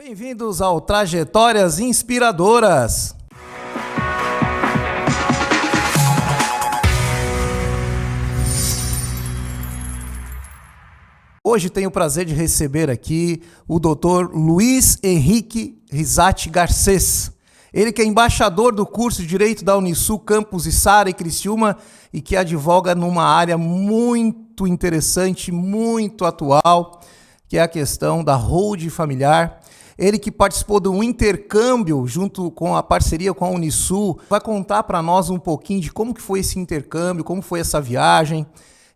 Bem-vindos ao Trajetórias Inspiradoras. Hoje tenho o prazer de receber aqui o Dr. Luiz Henrique Risati Garcês. Ele que é embaixador do curso de Direito da Unisul, Campus Içara e Criciúma e que advoga numa área muito interessante, muito atual, que é a questão da holding familiar. Ele que participou de um intercâmbio junto com a parceria com a Unisul, vai contar para nós um pouquinho de como que foi esse intercâmbio, como foi essa viagem.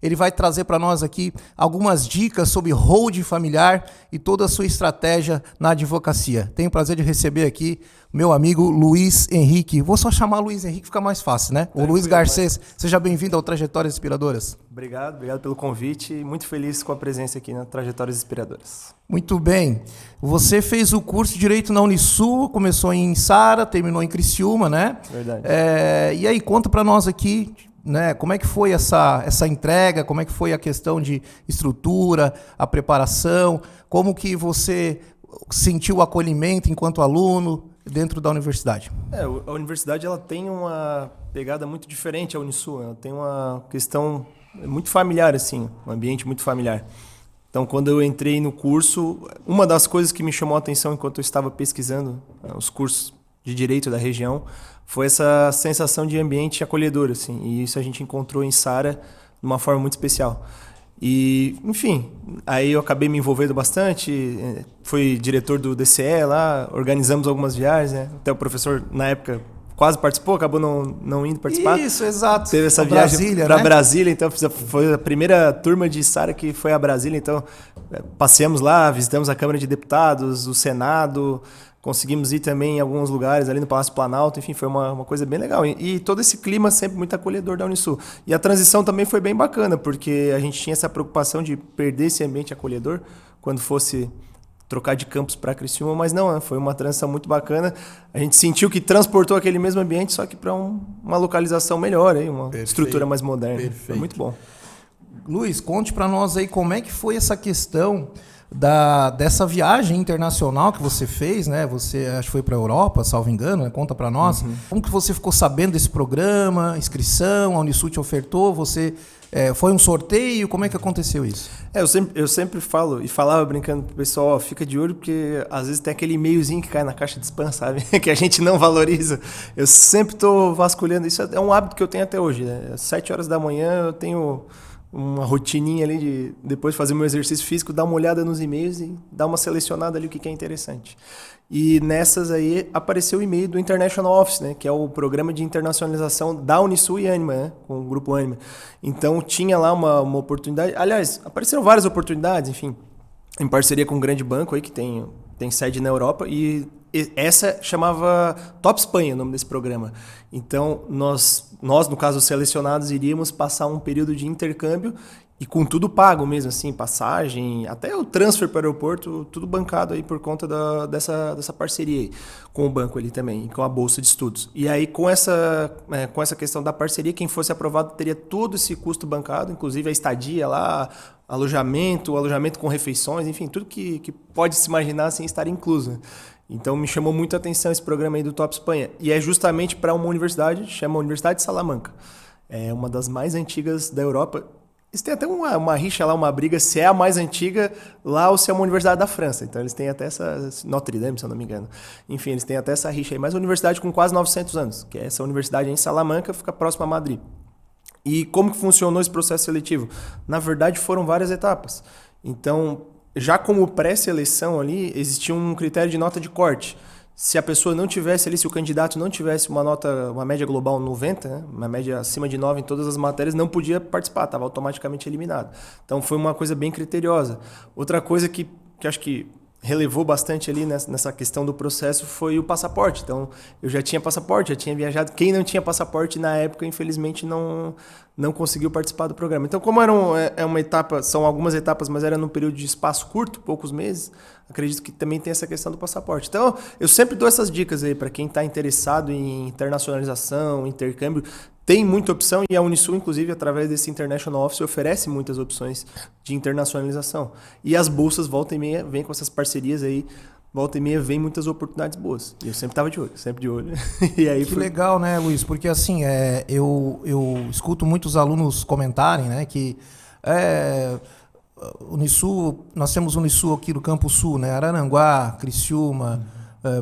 Ele vai trazer para nós aqui algumas dicas sobre holding familiar e toda a sua estratégia na advocacia. Tenho o prazer de receber aqui meu amigo Luiz Henrique. Vou só chamar Luiz Henrique, fica mais fácil, né? O Luiz Garcês. Seja bem-vindo ao Trajetórias Inspiradoras. Obrigado pelo convite e muito feliz com a presença aqui na Trajetórias Inspiradoras. Muito bem. Você fez o curso de Direito na Unisul, começou em Içara, terminou em Criciúma, né? Verdade. E aí, conta para nós aqui, né, como é que foi essa entrega, como é que foi a questão de estrutura, a preparação, como que você sentiu o acolhimento enquanto aluno dentro da universidade? A universidade ela tem uma pegada muito diferente à Unisul, ela tem uma questão muito familiar, assim, um ambiente muito familiar. Então, quando eu entrei no curso, uma das coisas que me chamou a atenção enquanto eu estava pesquisando os cursos de direito da região foi essa sensação de ambiente acolhedor, assim, e isso a gente encontrou em Içara de uma forma muito especial. E, enfim, aí eu acabei me envolvendo bastante, fui diretor do DCE lá, organizamos algumas viagens, né? Até o professor, na época, quase participou, acabou não indo participar. Isso, exato. Teve essa viagem para Brasília, então foi a primeira turma de Içara que foi a Brasília, então passeamos lá, visitamos a Câmara de Deputados, o Senado, conseguimos ir também em alguns lugares ali no Palácio Planalto, enfim, foi uma coisa bem legal. E todo esse clima sempre muito acolhedor da Unisul. E a transição também foi bem bacana, porque a gente tinha essa preocupação de perder esse ambiente acolhedor quando fosse trocar de campus para Criciúma, mas não, foi uma transição muito bacana. A gente sentiu que transportou aquele mesmo ambiente, só que para uma localização melhor, uma estrutura mais moderna. Perfeito. Foi muito bom. Luiz, conte para nós aí como é que foi essa questão dessa viagem internacional que você fez, né? Você acho que foi para a Europa, salvo engano, né? Conta para nós. Uhum. Como que você ficou sabendo desse programa, inscrição, a Unisul te ofertou, você foi um sorteio, como é que aconteceu isso? Eu sempre falo e falava brincando pro pessoal, fica de olho porque às vezes tem aquele e-mailzinho que cai na caixa de spam, sabe? Que a gente não valoriza. Eu sempre tô vasculhando, isso é um hábito que eu tenho até hoje, né? Às 7 horas da manhã eu tenho uma rotininha ali de depois de fazer meu exercício físico, dar uma olhada nos e-mails e dar uma selecionada ali o que é interessante. E nessas aí apareceu o e-mail do International Office, né, que é o programa de internacionalização da Unisul e Ânima, né, com o grupo Ânima. Então tinha lá uma oportunidade, aliás, apareceram várias oportunidades, enfim, em parceria com um grande banco aí que tem sede na Europa e essa chamava Top Espanha, o nome desse programa. Então, nós, no caso, selecionados, iríamos passar um período de intercâmbio e com tudo pago mesmo, assim, passagem, até o transfer para o aeroporto, tudo bancado aí por conta dessa parceria aí, com o banco ali também, com a Bolsa de Estudos. E aí, com essa questão da parceria, quem fosse aprovado teria todo esse custo bancado, inclusive a estadia lá, alojamento com refeições, enfim, tudo que pode se imaginar assim, estar incluso. Então me chamou muito a atenção esse programa aí do Top Espanha. E é justamente para uma universidade, chama Universidade de Salamanca. É uma das mais antigas da Europa. Eles têm até uma rixa lá, uma briga, se é a mais antiga lá ou se é uma universidade da França. Então eles têm até essa... Notre Dame, se eu não me engano. Enfim, eles têm até essa rixa aí. Mas é uma universidade com quase 900 anos, que é essa universidade em Salamanca, fica próxima a Madrid. E como que funcionou esse processo seletivo? Na verdade, foram várias etapas. Então, já como pré-seleção ali, existia um critério de nota de corte. Se a pessoa não tivesse ali, se o candidato não tivesse uma média global 90, né, uma média acima de 9 em todas as matérias, não podia participar, estava automaticamente eliminado. Então foi uma coisa bem criteriosa. Outra coisa que acho que relevou bastante ali nessa questão do processo foi o passaporte. Então, eu já tinha passaporte, já tinha viajado. Quem não tinha passaporte na época, infelizmente, não conseguiu participar do programa. Então, como uma etapa, são algumas etapas, mas era num período de espaço curto, poucos meses, acredito que também tem essa questão do passaporte. Então, eu sempre dou essas dicas aí para quem está interessado em internacionalização, intercâmbio. Tem muita opção e a Unisul, inclusive, através desse International Office, oferece muitas opções de internacionalização. E as bolsas, volta e meia, vêm com essas parcerias aí volta e meia vem muitas oportunidades boas. E eu sempre estava de olho, sempre de olho. E aí que legal, né, Luiz? Porque assim, eu escuto muitos alunos comentarem, né, que Unisul, nós temos Unisul aqui no Campo Sul, né, Araranguá, Criciúma,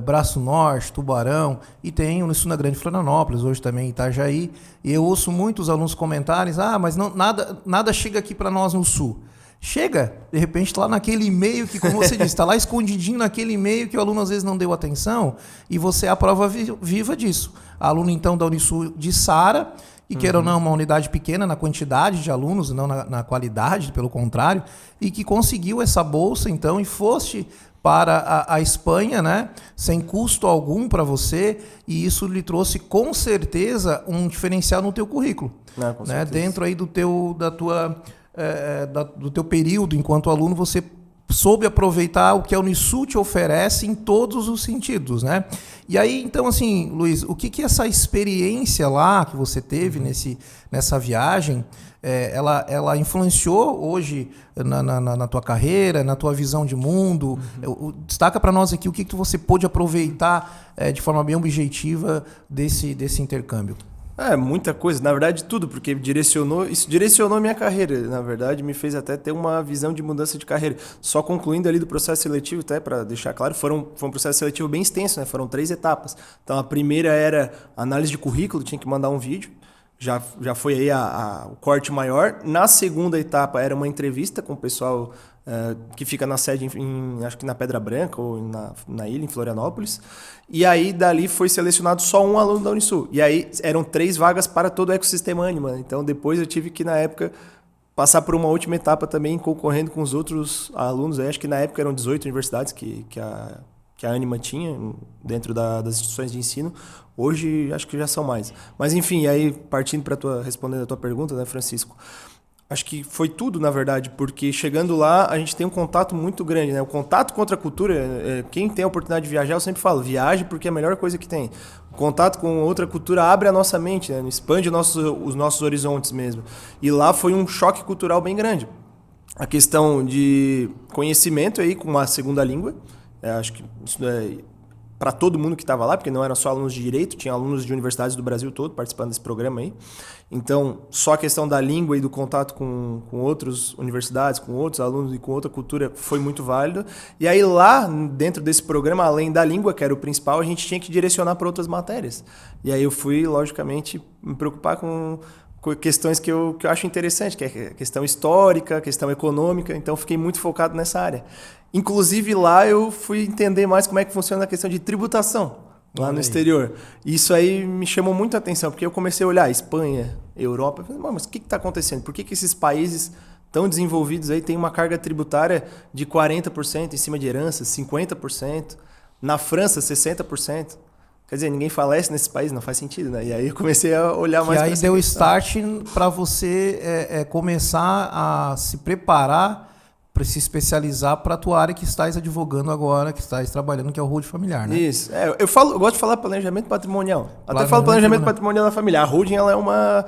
Braço Norte, Tubarão, e tem Unisul na Grande Florianópolis, hoje também em Itajaí. E eu ouço muitos alunos comentarem, mas não, nada chega aqui para nós no Sul. Chega, de repente está lá naquele e-mail que, como você disse, está lá escondidinho naquele e-mail que o aluno às vezes não deu atenção, e você é a prova viva disso. Aluno então da Unisul de Sara, e queira ou não, uma unidade pequena na quantidade de alunos, não na qualidade, pelo contrário, e que conseguiu essa bolsa então e foste para a Espanha, né, sem custo algum para você, e isso lhe trouxe com certeza um diferencial no teu currículo, né, dentro aí do teu período enquanto aluno, você soube aproveitar o que a Unisul te oferece em todos os sentidos, né? E aí, então, assim, Luiz, o que essa experiência lá que você teve nessa viagem, ela influenciou hoje na tua carreira, na tua visão de mundo? Destaca para nós aqui o que você pôde aproveitar de forma bem objetiva desse intercâmbio. Muita coisa, na verdade tudo, porque isso direcionou a minha carreira, na verdade me fez até ter uma visão de mudança de carreira. Só concluindo ali do processo seletivo, até para deixar claro, foi um processo seletivo bem extenso, né? Foram 3 etapas. Então a primeira era análise de currículo, tinha que mandar um vídeo, já foi aí o corte maior. Na segunda etapa era uma entrevista com o pessoal que fica na sede, acho que na Pedra Branca ou na ilha, em Florianópolis. E aí, dali foi selecionado só um aluno da Unisul. E aí, eram 3 vagas para todo o ecossistema Anima. Então, depois eu tive que, na época, passar por uma última etapa também, concorrendo com os outros alunos. Aí, acho que na época eram 18 universidades que a Anima tinha dentro das instituições de ensino. Hoje, acho que já são mais. Mas, enfim, aí, partindo para respondendo a tua pergunta, né, Francisco? Acho que foi tudo, na verdade, porque chegando lá a gente tem um contato muito grande, né? O contato com outra cultura, quem tem a oportunidade de viajar, eu sempre falo, viaje porque é a melhor coisa que tem. O contato com outra cultura abre a nossa mente, né? Expande os nossos horizontes mesmo. E lá foi um choque cultural bem grande. A questão de conhecimento aí com uma segunda língua, acho que isso para todo mundo que estava lá, porque não eram só alunos de direito, tinha alunos de universidades do Brasil todo participando desse programa aí. Então, só a questão da língua e do contato com outras universidades, com outros alunos e com outra cultura foi muito válido. E aí lá, dentro desse programa, além da língua, que era o principal, a gente tinha que direcionar para outras matérias. E aí eu fui, logicamente, me preocupar com questões que eu acho interessante, que é questão histórica, questão econômica, então fiquei muito focado nessa área. Inclusive lá eu fui entender mais como é que funciona a questão de tributação lá no exterior. Isso aí me chamou muita atenção, porque eu comecei a olhar Espanha, Europa, falei, mas o que está acontecendo? Por que esses países tão desenvolvidos aí têm uma carga tributária de 40% em cima de heranças, 50%, na França 60%? Quer dizer, ninguém falece nesse país, não faz sentido, né? E aí eu comecei a olhar mais para essa questão. E aí deu start para você começar a se preparar para se especializar para a tua área que estás advogando agora, que estás trabalhando, que é o holding familiar, né? Isso. Eu gosto de falar planejamento patrimonial. Até falo planejamento patrimonial da família. A holding, ela é uma...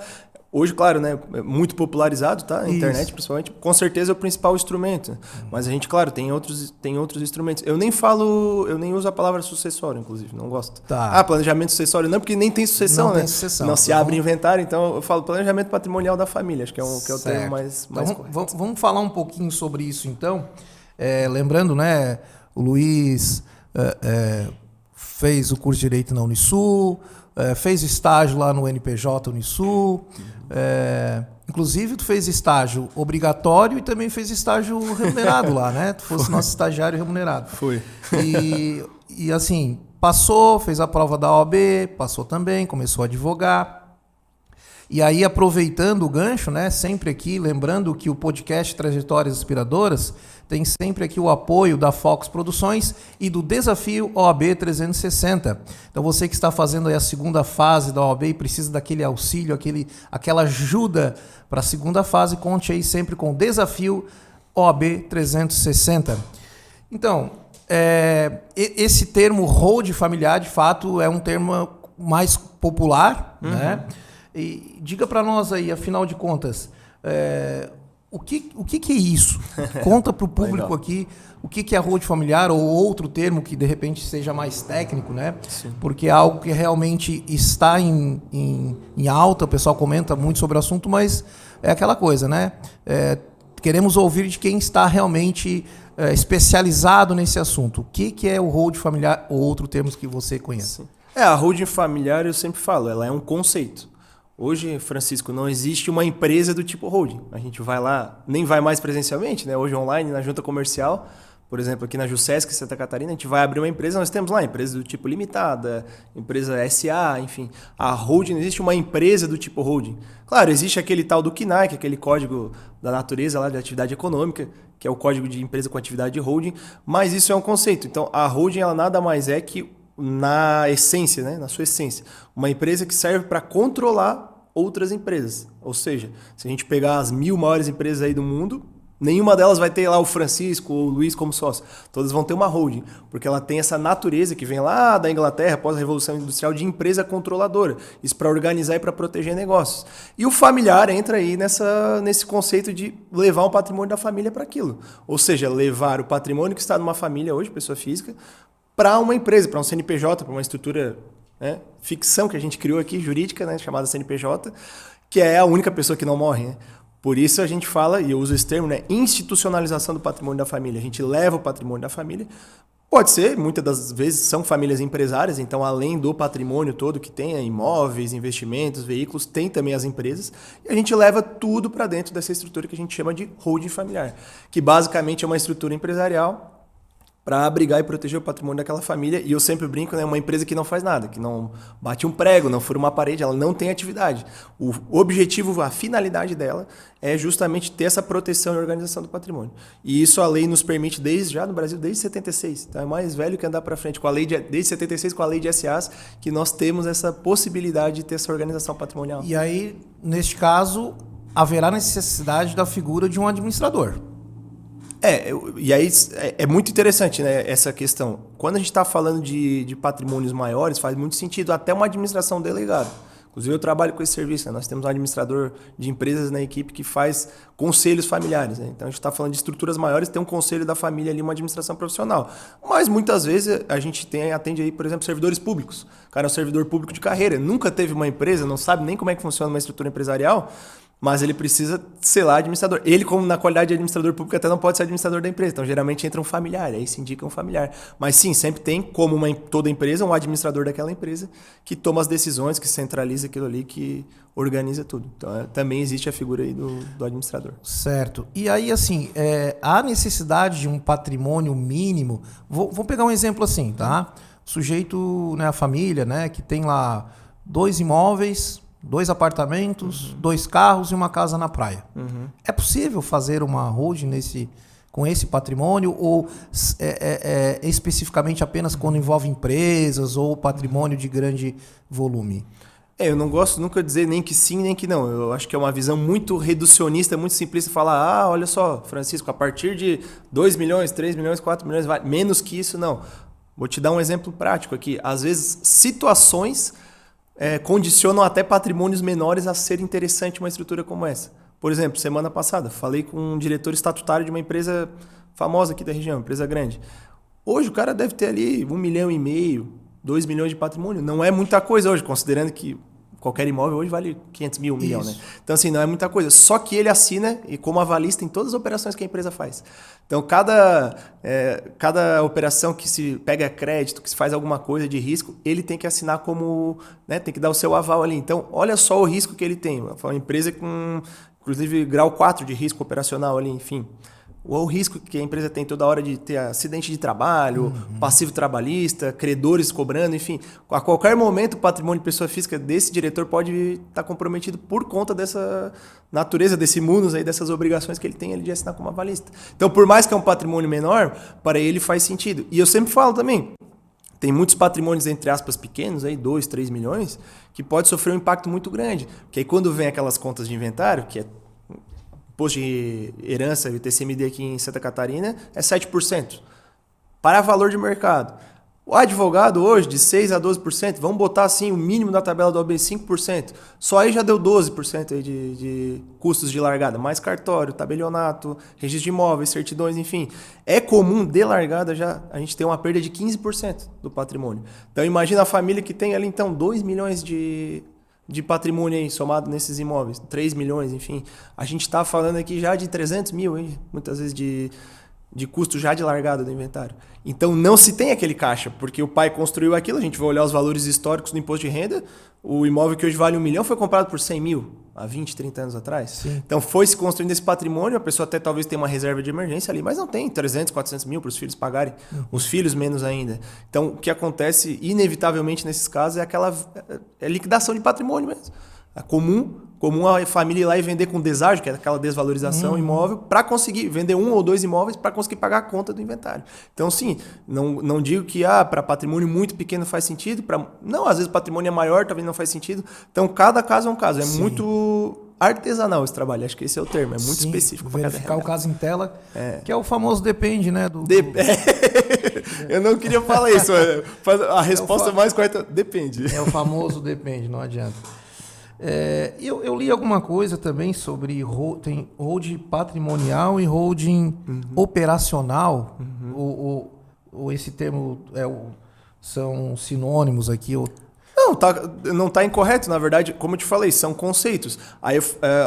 Hoje, claro, né, é muito popularizado, tá? A internet, principalmente, com certeza é o principal instrumento. Mas a gente, claro, tem outros instrumentos. Eu nem uso a palavra sucessório, inclusive, não gosto. Tá. Planejamento sucessório não, porque nem tem sucessão, não né? Tem sucessão. Não se abre inventário, então eu falo planejamento patrimonial da família, acho que é o termo mais então, correto. Vamos falar um pouquinho sobre isso, então. Lembrando, né, o Luiz fez o curso de Direito na Unisul, fez estágio lá no NPJ Unisul, inclusive tu fez estágio obrigatório e também fez estágio remunerado lá, né? Tu fosse nosso estagiário remunerado. Fui. E assim, passou, fez a prova da OAB, passou também, começou a advogar. E aí, aproveitando o gancho, né, sempre aqui, lembrando que o podcast Trajetórias Inspiradoras tem sempre aqui o apoio da Focus Produções e do Desafio OAB 360. Então, você que está fazendo aí a segunda fase da OAB e precisa daquele auxílio, aquela ajuda para a segunda fase, conte aí sempre com o Desafio OAB 360. Então, esse termo hold familiar, de fato, é um termo mais popular, né? E diga para nós aí, afinal de contas, O que é isso? Conta para o público Legal. aqui o que é holding familiar ou outro termo que de repente seja mais técnico, né? Sim. Porque é algo que realmente está em alta, o pessoal comenta muito sobre o assunto, mas é aquela coisa, né? Queremos ouvir de quem está realmente especializado nesse assunto. O que é o holding familiar ou outro termos que você conhece? Sim. A holding familiar, eu sempre falo, ela é um conceito. Hoje, Francisco, não existe uma empresa do tipo holding. A gente vai lá, nem vai mais presencialmente, né? Hoje online, na junta comercial, por exemplo, aqui na Jusesc, Santa Catarina, a gente vai abrir uma empresa, nós temos lá empresa do tipo limitada, empresa SA, enfim. A holding, não existe uma empresa do tipo holding. Claro, existe aquele tal do CNAE, que é aquele código da natureza lá de atividade econômica, que é o código de empresa com atividade de holding, mas isso é um conceito. Então, a holding, ela nada mais é que na essência, né? Na sua essência, uma empresa que serve para controlar outras empresas. Ou seja, se a gente pegar as 1000 maiores empresas aí do mundo, nenhuma delas vai ter lá o Francisco ou o Luiz como sócio. Todas vão ter uma holding, porque ela tem essa natureza que vem lá da Inglaterra, após a Revolução Industrial, de empresa controladora. Isso para organizar e para proteger negócios. E o familiar entra aí nesse conceito de levar um patrimônio da família para aquilo. Ou seja, levar o patrimônio que está numa família hoje, pessoa física, para uma empresa, para um CNPJ, para uma estrutura, né, ficção que a gente criou aqui, jurídica, né, chamada CNPJ, que é a única pessoa que não morre. Né? Por isso a gente fala, e eu uso esse termo, né, institucionalização do patrimônio da família. A gente leva o patrimônio da família. Pode ser, muitas das vezes são famílias empresárias, então além do patrimônio todo que tem, imóveis, investimentos, veículos, tem também as empresas, e a gente leva tudo para dentro dessa estrutura que a gente chama de holding familiar, que basicamente é uma estrutura empresarial para abrigar e proteger o patrimônio daquela família. E eu sempre brinco, né, uma empresa que não faz nada, que não bate um prego, não fura uma parede, ela não tem atividade. O objetivo, a finalidade dela é justamente ter essa proteção e organização do patrimônio. E isso a lei nos permite já no Brasil, desde 76. Então é mais velho que andar para frente. Desde 76, com a lei de SAs, que nós temos essa possibilidade de ter essa organização patrimonial. E aí, neste caso, haverá necessidade da figura de um administrador. E aí é muito interessante, né, essa questão. Quando a gente está falando de patrimônios maiores, faz muito sentido até uma administração delegada. Inclusive, eu trabalho com esse serviço. Né? Nós temos um administrador de empresas na equipe que faz conselhos familiares. Né? Então, a gente está falando de estruturas maiores, tem um conselho da família ali, uma administração profissional. Mas, muitas vezes, a gente atende aí, por exemplo, servidores públicos. O cara é um servidor público de carreira, nunca teve uma empresa, não sabe nem como é que funciona uma estrutura empresarial, mas ele precisa ser lá administrador. Ele, como na qualidade de administrador público, até não pode ser administrador da empresa. Então, geralmente entra um familiar, aí se indica um familiar. Mas sim, sempre tem, como toda empresa, um administrador daquela empresa que toma as decisões, que centraliza aquilo ali, que organiza tudo. Então, também existe a figura aí do administrador. Certo. E aí, assim, há necessidade de um patrimônio mínimo. Vou pegar um exemplo assim, tá? O sujeito, né, a família, né, que tem lá 2 imóveis, 2 apartamentos, 2 carros e uma casa na praia. É possível fazer uma holding com esse patrimônio ou especificamente apenas quando envolve empresas ou patrimônio de grande volume? Eu não gosto nunca de dizer nem que sim, nem que não. Eu acho que é uma visão muito reducionista, muito simplista falar, olha só, Francisco, a partir de 2 milhões, 3 milhões, 4 milhões, menos que isso, não. Vou te dar um exemplo prático aqui. Às vezes, situações condicionam até patrimônios menores a ser interessante uma estrutura como essa. Por exemplo, semana passada, falei com um diretor estatutário de uma empresa famosa aqui da região, empresa grande. Hoje o cara deve ter ali 1,5 milhão, 2 milhões de patrimônio. Não é muita coisa hoje, considerando que qualquer imóvel hoje vale 500 mil, 1 milhão, né? Então, assim, não é muita coisa. Só que ele assina e como avalista em todas as operações que a empresa faz. Então, cada operação que se pega crédito, que se faz alguma coisa de risco, ele tem que assinar como, né, tem que dar o seu aval ali. Então, olha só o risco que ele tem. Uma empresa com, inclusive, grau 4 de risco operacional ali, enfim. O risco que a empresa tem toda hora de ter acidente de trabalho, passivo trabalhista, credores cobrando, enfim. A qualquer momento o patrimônio de pessoa física desse diretor pode estar comprometido por conta dessa natureza, desse munus aí, dessas obrigações que ele tem ali de assinar como avalista. Então, por mais que é um patrimônio menor, para ele faz sentido. E eu sempre falo também, tem muitos patrimônios, entre aspas, pequenos, aí, 2, 3 milhões, que pode sofrer um impacto muito grande. Porque aí quando vem aquelas contas de inventário, que é imposto de herança e o TCMD aqui em Santa Catarina, é 7%. Para valor de mercado. O advogado hoje, de 6% a 12%, vamos botar assim o mínimo da tabela do OAB 5%. Só aí já deu 12% aí de custos de largada. Mais cartório, tabelionato, registro de imóveis, certidões, enfim. É comum de largada já a gente ter uma perda de 15% do patrimônio. Então imagina a família que tem ali então 2 milhões de patrimônio aí somado nesses imóveis. 3 milhões, enfim. A gente está falando aqui já de 300 mil, hein? Muitas vezes de custo já de largada do inventário. Então não se tem aquele caixa, porque o pai construiu aquilo, a gente vai olhar os valores históricos do imposto de renda, o imóvel que hoje vale 1 milhão foi comprado por 100 mil, há 20, 30 anos atrás. Sim. Então foi se construindo esse patrimônio, a pessoa até talvez tenha uma reserva de emergência ali, mas não tem 300, 400 mil para os filhos pagarem, os filhos menos ainda. Então o que acontece inevitavelmente nesses casos é aquela liquidação de patrimônio mesmo. É comum a família ir lá e vender com deságio, que é aquela desvalorização imóvel, para conseguir vender 1 ou 2 imóveis para conseguir pagar a conta do inventário. Então, sim, não digo que para patrimônio muito pequeno faz sentido, não, às vezes o patrimônio é maior, talvez não faz sentido. Então, cada caso é um caso. É muito artesanal esse trabalho, acho que esse é o termo, é muito específico. Verificar o caso em tela, que é o famoso depende, né? Eu não queria falar isso, a resposta mais correta, depende. É o famoso depende, não adianta. Eu li alguma coisa também sobre tem holding patrimonial e holding operacional, ou esse termo são sinônimos aqui, Não tá incorreto, na verdade, como eu te falei, são conceitos. Aí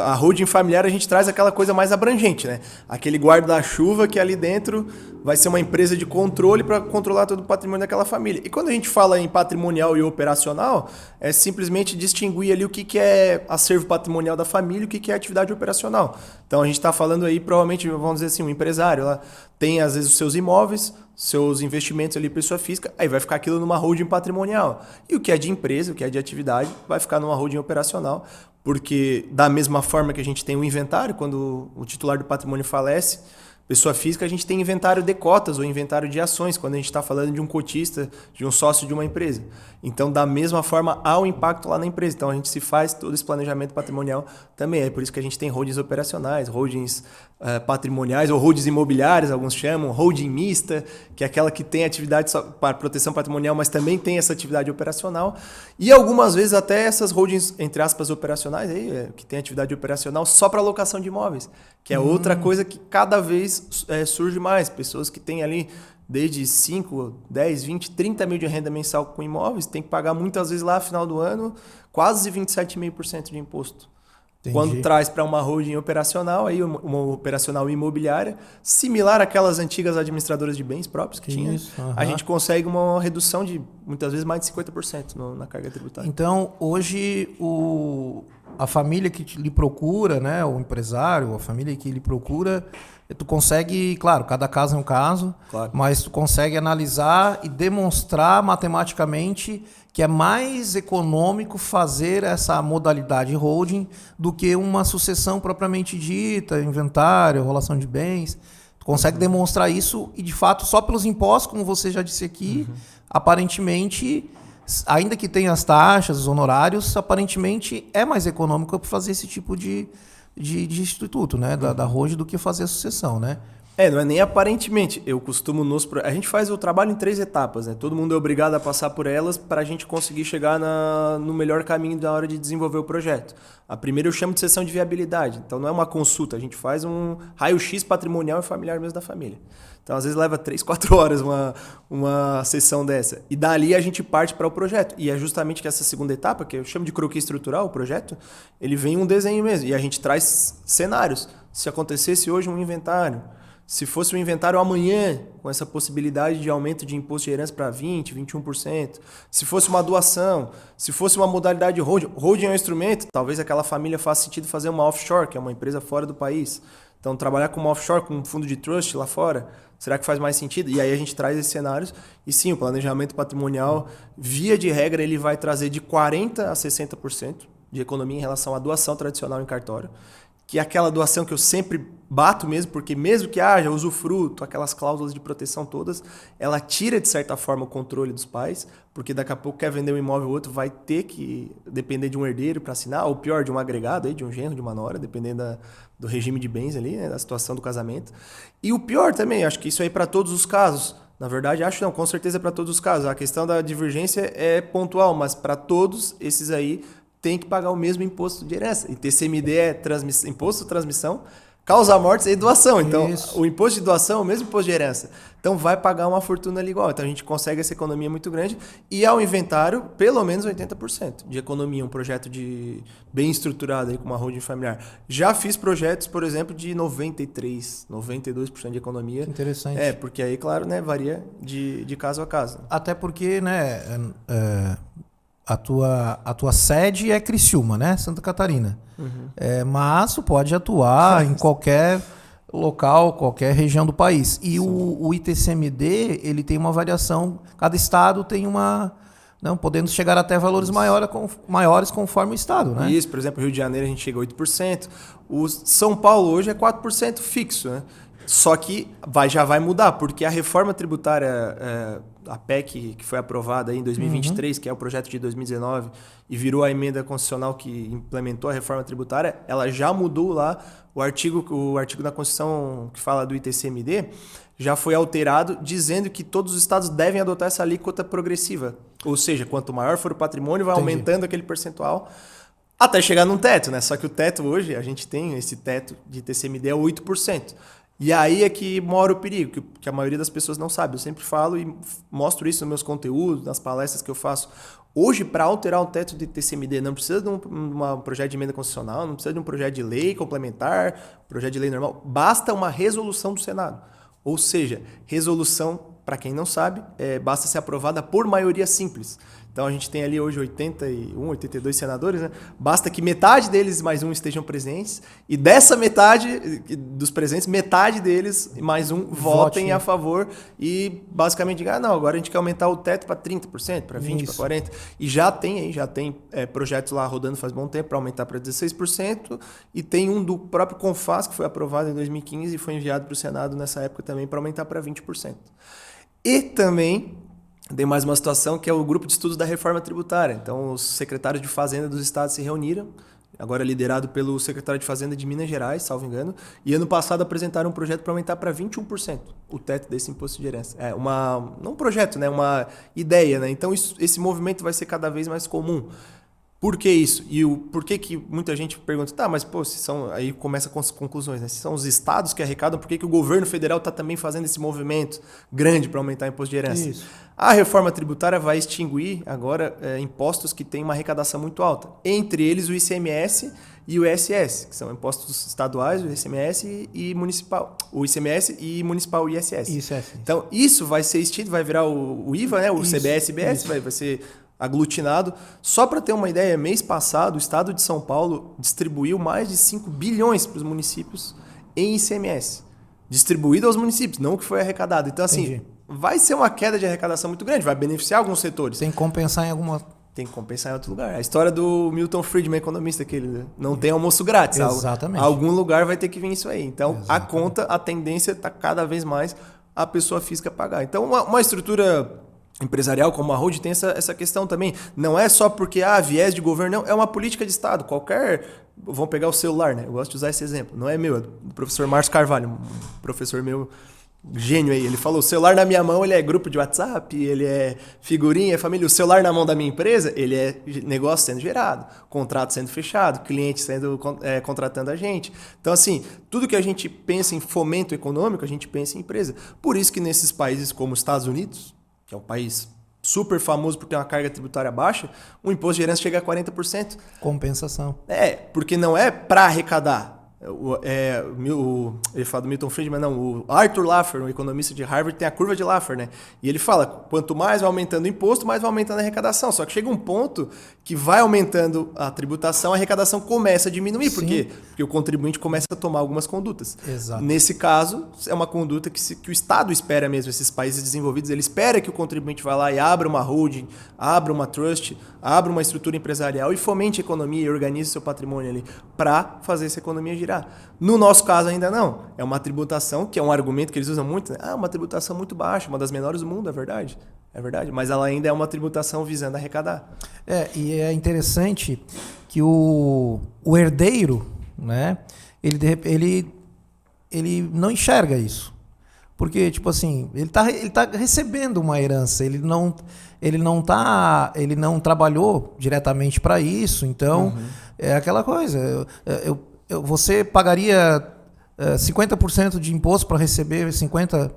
a holding familiar a gente traz aquela coisa mais abrangente, né? Aquele guarda-chuva que ali dentro vai ser uma empresa de controle para controlar todo o patrimônio daquela família. E quando a gente fala em patrimonial e operacional, é simplesmente distinguir ali o que é acervo patrimonial da família e o que é atividade operacional. Então a gente está falando aí, provavelmente, vamos dizer assim, um empresário lá tem às vezes os seus imóveis, seus investimentos ali, pessoa física, aí vai ficar aquilo numa holding patrimonial. E o que é de empresa, o que é de atividade, vai ficar numa holding operacional, porque da mesma forma que a gente tem o inventário, quando o titular do patrimônio falece, pessoa física, a gente tem inventário de cotas ou inventário de ações, quando a gente está falando de um cotista, de um sócio de uma empresa. Então, da mesma forma, há um impacto lá na empresa. Então, a gente se faz todo esse planejamento patrimonial também. É por isso que a gente tem holdings operacionais, holdings patrimoniais ou holdings imobiliárias, alguns chamam, holding mista, que é aquela que tem atividade só para proteção patrimonial, mas também tem essa atividade operacional. E algumas vezes até essas holdings, entre aspas, operacionais, que tem atividade operacional só para alocação de imóveis, que é outra coisa que cada vez surge mais. Pessoas que têm ali desde 5, 10, 20, 30 mil de renda mensal com imóveis, tem que pagar muitas vezes lá no final do ano quase 27,5% de imposto. Entendi. Quando traz para uma holding operacional, aí uma operacional imobiliária, similar àquelas antigas administradoras de bens próprios que tinha, a gente consegue uma redução de muitas vezes mais de 50% na carga tributária. Então, hoje a família que lhe procura, né, o empresário, a família que lhe procura, tu consegue, claro, cada caso é um caso, claro, mas tu consegue analisar e demonstrar matematicamente que é mais econômico fazer essa modalidade holding do que uma sucessão propriamente dita, inventário, relação de bens. Tu consegue demonstrar isso e, de fato, só pelos impostos, como você já disse aqui, aparentemente, ainda que tenha as taxas, os honorários, aparentemente é mais econômico fazer esse tipo de instituto, né, da holding, do que fazer a sucessão, né? Não é nem aparentemente. Eu costumo a gente faz o trabalho em 3 etapas, né? Todo mundo é obrigado a passar por elas para a gente conseguir chegar no melhor caminho na hora de desenvolver o projeto. A primeira eu chamo de sessão de viabilidade. Então não é uma consulta, a gente faz um raio-x patrimonial e familiar mesmo da família. Então às vezes leva 3, 4 horas uma sessão dessa. E dali a gente parte para o projeto. E é justamente que essa segunda etapa, que eu chamo de croquis estrutural, o projeto, ele vem um desenho mesmo. E a gente traz cenários. Se acontecesse hoje um inventário, se fosse um inventário amanhã, com essa possibilidade de aumento de imposto de herança para 20%, 21%, se fosse uma doação, se fosse uma modalidade de holding, holding é um instrumento, talvez aquela família faça sentido fazer uma offshore, que é uma empresa fora do país. Então, trabalhar com uma offshore, com um fundo de trust lá fora, será que faz mais sentido? E aí a gente traz esses cenários. E sim, o planejamento patrimonial, via de regra, ele vai trazer de 40% a 60% de economia em relação à doação tradicional em cartório, que é aquela doação que eu sempre bato mesmo, porque mesmo que haja usufruto, aquelas cláusulas de proteção todas, ela tira, de certa forma, o controle dos pais, porque daqui a pouco quer vender um imóvel ou outro, vai ter que depender de um herdeiro para assinar, ou pior, de um agregado, de um genro, de uma nora, dependendo do regime de bens ali, né, da situação do casamento. E o pior também, acho que isso aí para todos os casos, Na verdade, acho não, com certeza para todos os casos. A questão da divergência é pontual, mas para todos esses aí tem que pagar o mesmo imposto de herança. E TCMD é imposto de transmissão, causa mortes e doação. Então, Isso. o imposto de doação é o mesmo imposto de herança. Então, vai pagar uma fortuna ali igual. Então, a gente consegue essa economia muito grande. E ao inventário, pelo menos 80% de economia. Um projeto bem estruturado aí com uma holding familiar. Já fiz projetos, por exemplo, de 93%, 92% de economia. Interessante. Porque aí, claro, né, varia de caso a caso. Até porque, né, a tua sede é Criciúma, né? Santa Catarina. Mas tu pode atuar em qualquer local, qualquer região do país. E o ITCMD, ele tem uma variação, cada estado tem uma... Não, podendo chegar até valores maiores conforme o estado, né? Isso, por exemplo, Rio de Janeiro a gente chega a 8%. O São Paulo hoje é 4% fixo, né? Só que já vai mudar, porque a reforma tributária, a PEC que foi aprovada aí em 2023, que é o projeto de 2019, e virou a emenda constitucional que implementou a reforma tributária, ela já mudou lá o artigo da Constituição que fala do ITCMD, já foi alterado dizendo que todos os estados devem adotar essa alíquota progressiva. Ou seja, quanto maior for o patrimônio, vai aumentando aquele percentual até chegar num teto, né? Só que o teto hoje, a gente tem esse teto de ITCMD é 8%. E aí é que mora o perigo, que a maioria das pessoas não sabe. Eu sempre falo e mostro isso nos meus conteúdos, nas palestras que eu faço. Hoje, para alterar o teto de TCMD, não precisa de um projeto de emenda constitucional, não precisa de um projeto de lei complementar, projeto de lei normal. Basta uma resolução do Senado. Ou seja, resolução, para quem não sabe, basta ser aprovada por maioria simples. Então a gente tem ali hoje 81, 82 senadores, né? Basta que metade deles mais um estejam presentes e dessa metade dos presentes, metade deles mais um votem a favor e basicamente digam, não, agora a gente quer aumentar o teto para 30%, para 20%, para 40%. E já tem projetos lá rodando faz bom tempo para aumentar para 16% e tem um do próprio CONFAS que foi aprovado em 2015 e foi enviado para o Senado nessa época também para aumentar para 20%. E também tem mais uma situação que é o grupo de estudos da reforma tributária. Então, os secretários de Fazenda dos estados se reuniram, agora liderado pelo secretário de Fazenda de Minas Gerais, salvo engano, e ano passado apresentaram um projeto para aumentar para 21% o teto desse imposto de herança. Não um projeto, né? Uma ideia, né? Então, esse movimento vai ser cada vez mais comum. Por que isso? E por que muita gente pergunta, tá, mas pô, aí começa com as conclusões, né? Se são os estados que arrecadam, por que o governo federal está também fazendo esse movimento grande para aumentar o imposto de herança? Isso. A reforma tributária vai extinguir agora impostos que têm uma arrecadação muito alta, entre eles o ICMS e o ISS, que são impostos estaduais, o ICMS e municipal. O ICMS e municipal, o ISS. Então, isso vai ser extinto, vai virar o IVA, né? O CBS, IBS, vai ser aglutinado. Só para ter uma ideia, mês passado, o estado de São Paulo distribuiu mais de 5 bilhões para os municípios em ICMS. Distribuído aos municípios, não o que foi arrecadado. Então, assim, vai ser uma queda de arrecadação muito grande, vai beneficiar alguns setores. Tem que compensar em alguma... Tem que compensar em outro lugar. A história do Milton Friedman, economista, que ele não tem almoço grátis. Exatamente. Algum lugar vai ter que vir isso aí. Então, a tendência está cada vez mais a pessoa física pagar. Então, uma estrutura empresarial como a Road tem essa questão também. Não é só porque viés de governo, não. É uma política de Estado. Vamos pegar o celular, né? Eu gosto de usar esse exemplo. Não é meu, é do professor Márcio Carvalho, um professor meu gênio aí. Ele falou, o celular na minha mão, ele é grupo de WhatsApp, ele é figurinha, é família. O celular na mão da minha empresa, ele é negócio sendo gerado, contrato sendo fechado, cliente contratando a gente. Então, assim, tudo que a gente pensa em fomento econômico, a gente pensa em empresa. Por isso que nesses países como os Estados Unidos, que é um país super famoso por ter uma carga tributária baixa, o imposto de herança chega a 40%. Compensação. Porque não é para arrecadar. Ele fala do Milton Friedman, não. O Arthur Laffer, um economista de Harvard, tem a curva de Laffer, né? E ele fala, quanto mais vai aumentando o imposto, mais vai aumentando a arrecadação. Só que chega um ponto que vai aumentando a tributação, a arrecadação começa a diminuir. Por quê? Porque o contribuinte começa a tomar algumas condutas. Exato. Nesse caso, é uma conduta que o Estado espera mesmo, esses países desenvolvidos, ele espera que o contribuinte vá lá e abra uma holding, abra uma trust, abra uma estrutura empresarial e fomente a economia e organize seu patrimônio ali para fazer essa economia girar. No nosso caso ainda não. É uma tributação, que é um argumento que eles usam muito, né? Uma tributação muito baixa, uma das menores do mundo, é verdade. É verdade, mas ela ainda é uma tributação visando arrecadar. E é interessante que o herdeiro, né, ele não enxerga isso. Porque, tipo assim, ele tá recebendo uma herança, ele não trabalhou diretamente para isso, então é aquela coisa. Você pagaria 50% de imposto para receber 50%?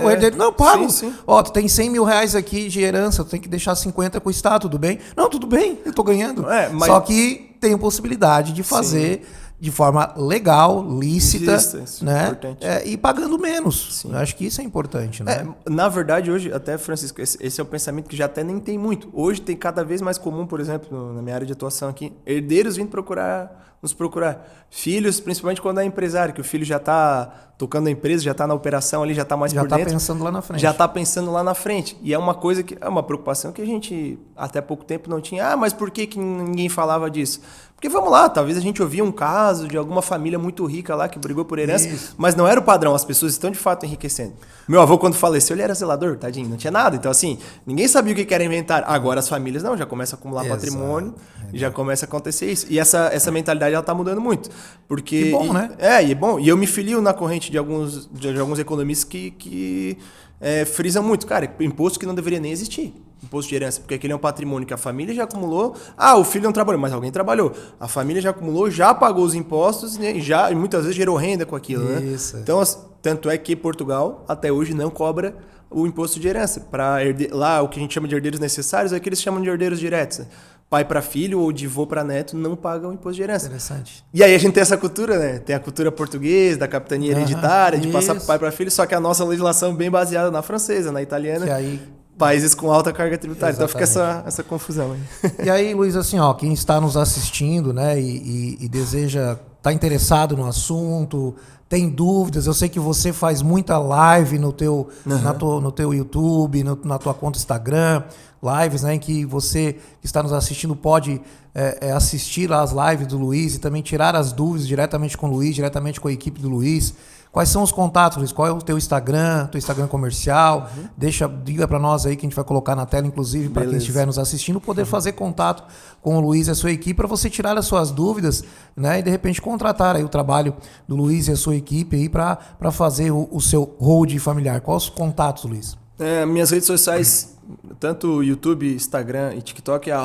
O herdeiro, não, eu pago. Sim. Ó, tu tem 100 mil reais aqui de herança, tu tem que deixar 50 com o Estado, tudo bem? Não, tudo bem, eu tô ganhando. Só que tem a possibilidade de fazer de forma legal, lícita, né? E pagando menos. Eu acho que isso é importante, né? Na verdade, hoje, até, Francisco, esse é o pensamento que já até nem tem muito. Hoje tem cada vez mais comum, por exemplo, na minha área de atuação aqui, herdeiros vindo nos procurar. Filhos, principalmente quando é empresário, que o filho já está tocando a empresa, já está na operação ali, já está mais por dentro. Já está pensando lá na frente. Já está pensando lá na frente. E é uma coisa que é uma preocupação que a gente até pouco tempo não tinha. Mas por que ninguém falava disso? Porque vamos lá, talvez a gente ouvia um caso de alguma família muito rica lá que brigou por herança, mas não era o padrão, as pessoas estão de fato enriquecendo. Meu avô, quando faleceu, ele era zelador, tadinho, não tinha nada. Então, assim, ninguém sabia o que era inventário. Agora as famílias não, já começam a acumular patrimônio, e já começa a acontecer isso. E essa mentalidade, ela tá mudando muito. Porque, que bom, né? E é bom. E eu me filio na corrente de alguns economistas que frisam muito. Cara, imposto que não deveria nem existir. Imposto de herança, porque aquele é um patrimônio que a família já acumulou. O filho não trabalhou, mas alguém trabalhou. A família já acumulou, já pagou os impostos, né, e muitas vezes gerou renda com aquilo. Isso. Né? Então, tanto é que Portugal, até hoje, não cobra o imposto de herança. Lá, o que a gente chama de herdeiros necessários é que eles chamam de herdeiros diretos. Né? Pai para filho ou de vô para neto não pagam imposto de herança. Interessante. E aí a gente tem essa cultura, né? Tem a cultura portuguesa, da capitania hereditária, de passar pai para filho, só que a nossa legislação é bem baseada na francesa, na italiana. Que aí... Países com alta carga tributária. Exatamente. Então fica essa confusão aí. E aí, Luiz, assim, ó, quem está nos assistindo, né, e deseja, tá interessado no assunto, tem dúvidas, eu sei que você faz muita live no teu YouTube, na tua conta Instagram, lives, né, em que você que está nos assistindo pode assistir as lives do Luiz e também tirar as dúvidas diretamente com o Luiz, diretamente com a equipe do Luiz. Quais são os contatos, Luiz? Qual é o teu Instagram comercial? Diga para nós aí que a gente vai colocar na tela, inclusive, para quem estiver nos assistindo, poder fazer contato com o Luiz e a sua equipe para você tirar as suas dúvidas, né? E de repente contratar aí o trabalho do Luiz e a sua equipe aí para fazer o seu hold familiar. Quais os contatos, Luiz? Minhas redes sociais, tanto YouTube, Instagram e TikTok, é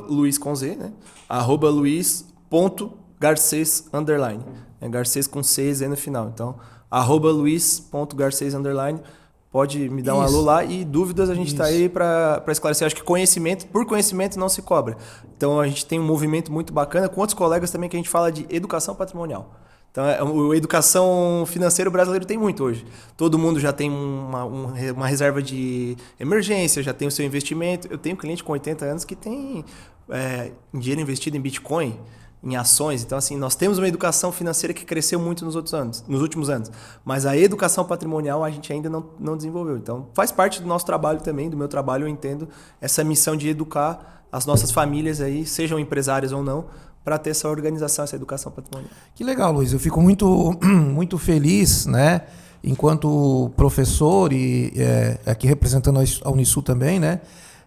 @Luiz com Z, né? @Luiz.Garcês_. É Garcês com 6 aí no final. Então, @Luiz.Garcês_. Pode me dar um alô lá e dúvidas a gente está aí para esclarecer. Acho que por conhecimento não se cobra. Então, a gente tem um movimento muito bacana com outros colegas também que a gente fala de educação patrimonial. Então, a educação financeira o brasileiro tem muito hoje. Todo mundo já tem uma reserva de emergência, já tem o seu investimento. Eu tenho um cliente com 80 anos que tem dinheiro investido em Bitcoin, em ações. Então, assim, nós temos uma educação financeira que cresceu muito nos últimos anos. Mas a educação patrimonial a gente ainda não desenvolveu. Então, faz parte do nosso trabalho também, do meu trabalho, eu entendo essa missão de educar as nossas famílias aí, sejam empresárias ou não, para ter essa organização, essa educação patrimonial. Que legal, Luiz. Eu fico muito, muito feliz, né? Enquanto professor e aqui representando a Unisul também, né?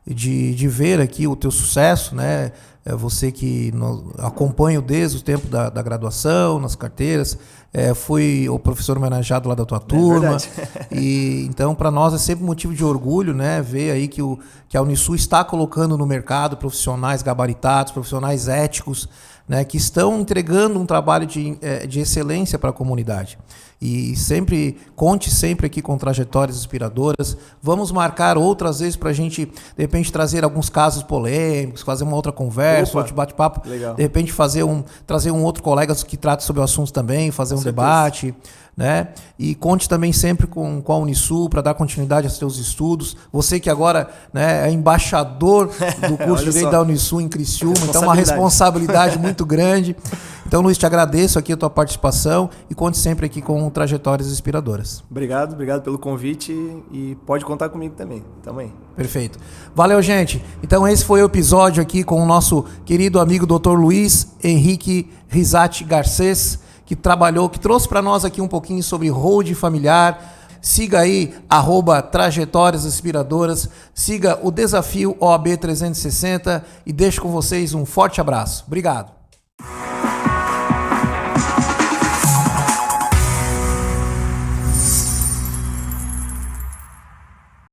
De ver aqui o teu sucesso, né? Você que acompanha desde o tempo da graduação, nas carteiras, fui o professor homenageado lá da tua turma. E então, para nós é sempre motivo de orgulho, né? Ver aí que a Unisul está colocando no mercado profissionais gabaritados, profissionais éticos, né? Que estão entregando um trabalho de excelência para a comunidade. E conte sempre aqui com trajetórias inspiradoras. Vamos marcar outras vezes para a gente, de repente, trazer alguns casos polêmicos, fazer uma outra conversa, outro bate-papo. Legal. De repente, trazer um outro colega que trate sobre o assunto também, fazer um debate. Né? E conte também sempre com a Unisul para dar continuidade aos seus estudos. Você que agora, né, é embaixador do curso de Direito da Unisul em Criciúma, então é uma responsabilidade muito grande. Então, Luiz, te agradeço aqui a tua participação e conte sempre aqui com trajetórias inspiradoras. Obrigado pelo convite e pode contar comigo também. Tamo aí. Perfeito. Valeu, gente. Então, esse foi o episódio aqui com o nosso querido amigo Dr. Luiz Henrique Rizatti Garcês, que trouxe para nós aqui um pouquinho sobre hold familiar. Siga aí, @Trajetórias Inspiradoras, siga o Desafio OAB 360 e deixo com vocês um forte abraço. Obrigado.